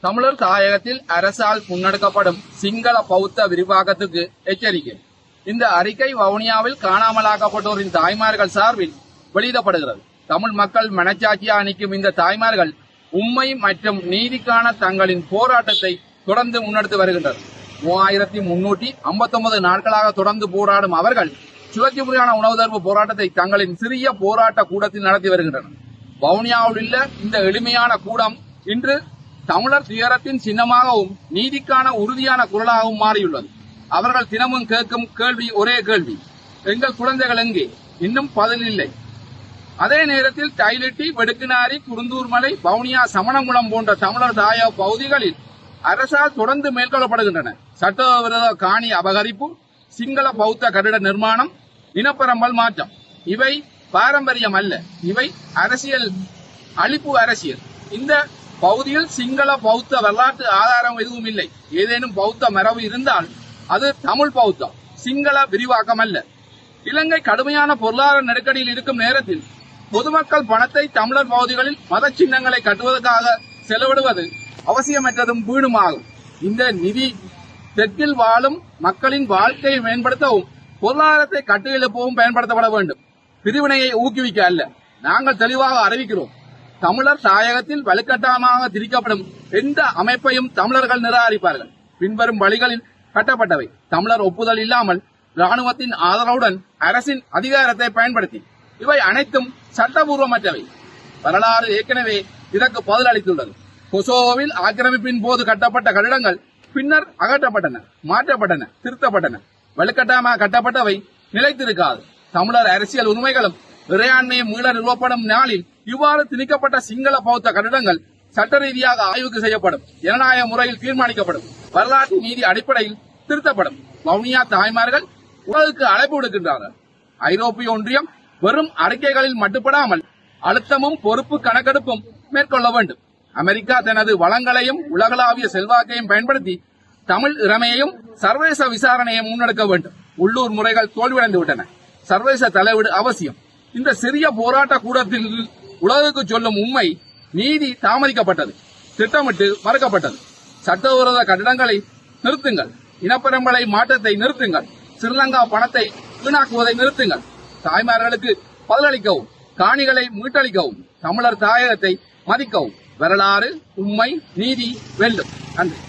தமிழர் தாயகத்தில் அரசால் முன்னெடுக்கப்படும் சிங்கள பௌத்த விரிவாக்கத்துக்கு எச்சரிக்கை. இந்த அறிக்கை வவுனியாவில் காணாமலாக்கப்பட்டோரின் தாய்மார்கள் சார்பில் வெளியிடப்படுகிறது. தமிழ் மக்கள் மனச்சாட்சியா நிற்கும் இந்த தாய்மார்கள் உண்மை மற்றும் நீதிக்கான தங்களின் போராட்டத்தை தொடர்ந்து முன்னெடுத்து வருகின்றனர். 3359 நாட்களாக தொடர்ந்து போராடும் அவர்கள் சுழற்சி முறையான உணவு தடுப்பு போராட்டத்தை தங்களின் சிறிய போராட்ட கூடத்தில் நடத்தி வருகின்றனர். வவுனியாவில் உள்ள இந்த எளிமையான கூடம் இன்று தமிழர் துயரத்தின் சின்னமாகவும் நீதிக்கான உறுதியான குரலாகவும் மாறியுள்ளது. அவர்கள் தினமும் கேட்கும் கேள்வி ஒரே கேள்வி, எங்கள் குழந்தைகள் எங்கே? இன்னும் பதில் இல்லை. அதே நேரத்தில் டைலிட்டி, வெடுக்குநாரி, குருந்தூர்மலை, வவுனியா, சமணங்குளம் போன்ற தமிழர் தாயக பகுதிகளில் அரசால் தொடர்ந்து மேற்கொள்ளப்படுகின்றன. சட்டவிரோத காணி அபகரிப்பு, சிங்கள பௌத்த கட்டிட நிர்மாணம், இனப்பெரம்பல் மாற்றம். இவை பாரம்பரியம் அல்ல, இவை அரசியல், அழிப்பு அரசியல். இந்த பகுதியில் சிங்கள பௌத்த வரலாற்று ஆதாரம் எதுவும் இல்லை. ஏதேனும் பௌத்த மரபு இருந்தால் அது தமிழ் பௌத்தம், சிங்கள விரிவாக்கம் அல்ல. இலங்கை கடுமையான பொருளாதார நெருக்கடியில் இருக்கும் நேரத்தில் பொதுமக்கள் பணத்தை தமிழர் பகுதிகளில் மத சின்னங்களை கட்டுவதற்காக செலவிடுவது அவசியமற்றதும் வீணுமாகும். இந்த நிதி தெற்கில் வாழும் மக்களின் வாழ்க்கையை மேம்படுத்தவும் பொருளாதாரத்தை கட்டியெழுப்பவும் பயன்படுத்தப்பட வேண்டும். பிரிவினையை ஊக்குவிக்க அல்ல. நாங்கள் தெளிவாக அறிவிக்கிறோம், தமிழர் தாயகத்தில் வலுக்கட்டாயமாக திரிக்கப்படும் எந்த அமைப்பையும் தமிழர்கள் நிராகரிப்பார்கள். பின்வரும் வழிகளில் கட்டப்பட்டவை தமிழர் ஒப்புதல் இல்லாமல் ராணுவத்தின் ஆதரவுடன் அரசின் அதிகாரத்தை பயன்படுத்தி. இவை அனைத்தும் சட்டபூர்வமற்றவை. வரலாறு ஏற்கனவே இதற்கு பதில் அளித்துள்ளது. கொசோவோவில் ஆக்கிரமிப்பின் போது கட்டப்பட்ட கட்டிடங்கள் பின்னர் அகற்றப்பட்டன, மாற்றப்பட்டன, திருத்தப்பட்டன. வலுக்கட்டாயமாக கட்டப்பட்டவை நிலைத்திருக்காது. தமிழர் அரசியல் உரிமைகளும் இறையாண்மையை மீள நிறுவப்படும் நாளில் இவ்வாறு திணிக்கப்பட்ட சிங்கள பௌத்த கட்டிடங்கள் சட்ட ரீதியாக ஆய்வுக்கு செய்யப்படும், ஜனநாயக முறையில் தீர்மானிக்கப்படும், வரலாற்று நீதி அடிப்படையில் திருத்தப்படும். வவுனியா தாய்மார்கள் உலகுக்கு அழைப்பு விடுக்கின்றார்கள். ஐரோப்பிய ஒன்றியம் வெறும் அறிக்கைகளில் மட்டுப்படாமல் அழுத்தமும் பொறுப்பு கணக்கெடுப்பும் மேற்கொள்ள வேண்டும். அமெரிக்கா தனது வளங்களையும் உலகளாவிய செல்வாக்கையும் பயன்படுத்தி தமிழ் இறமையையும் சர்வதேச விசாரணையை முன்னெடுக்க வேண்டும். உள்ளூர் முறைகள் தோல்வியடைந்து விட்டன. சர்வதேச தலையீடு அவசியம். இந்த சிறிய போராட்ட கூடத்தில் உலகுக்கு சொல்லும் உண்மை, நீதி தாமதிக்கப்பட்டது, திட்டமிட்டு மறுக்கப்பட்டது. சட்டவிரோத கட்டிடங்களை நிறுத்துங்கள், இனப்பெரம்பலை மாற்றத்தை நிறுத்துங்கள், ஸ்ரீலங்கா பணத்தை வீணாக்குவதை நிறுத்துங்கள், தாய்மார்களுக்கு பதிலளிக்கவும், காணிகளை மீட்டளிக்கவும், தமிழர் தாயகத்தை மதிக்கவும். வரலாறு, உண்மை, நீதி வெல்லும். நன்றி.